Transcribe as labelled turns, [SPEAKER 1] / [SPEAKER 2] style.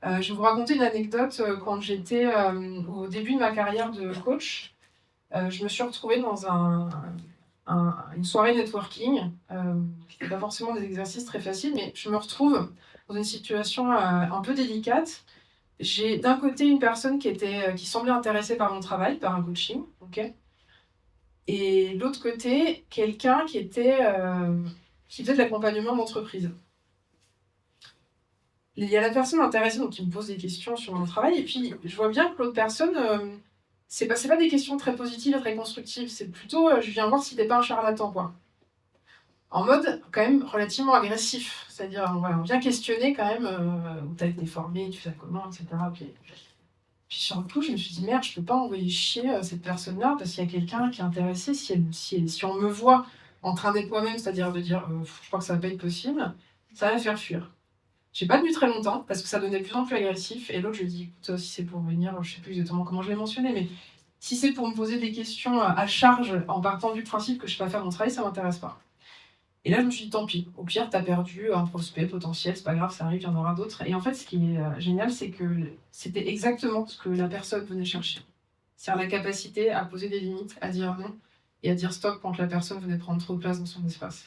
[SPEAKER 1] Je vais vous raconter une anecdote, quand j'étais, au début de ma carrière de coach, je me suis retrouvée dans une soirée networking, c'était pas forcément des exercices très faciles, mais je me retrouve dans une situation, un peu délicate. J'ai d'un côté une personne qui semblait intéressée par mon travail, par un coaching, OK? Et de l'autre côté, quelqu'un qui faisait de l'accompagnement d'entreprise. Il y a la personne intéressée, donc qui me pose des questions sur mon travail et puis je vois bien que l'autre personne, c'est pas des questions très positives et très constructives, c'est plutôt, je viens voir si tu pas un charlatan, quoi. En mode quand même relativement agressif, c'est-à-dire, voilà, on vient questionner quand même, où tu as été formé, tu fais ça comment et cetera, OK. Puis sur le coup, je me suis dit: «Merde, je peux pas envoyer chier, cette personne-là parce qu'il y a quelqu'un qui est intéressé. Si on me voit en train d'être moi-même, c'est-à-dire de dire: je crois que ça va pas être possible», ça va la faire fuir. J'ai pas tenu très longtemps parce que ça devenait de plus en plus agressif et l'autre je lui ai dit: «Écoute, si c'est pour venir», je sais plus exactement comment je l'ai mentionné, mais si c'est pour me poser des questions, à charge en partant du principe que je sais pas faire mon travail, ça m'intéresse pas. Et là, je me suis dit: «Tant pis, au pire, tu as perdu un prospect potentiel, c'est pas grave, ça arrive, il y en aura d'autres» et en fait, ce qui est, génial, c'est que c'était exactement ce que la personne venait chercher. C'est-à-dire la capacité à poser des limites, à dire non et à dire stop quand la personne venait prendre trop de place dans son espace.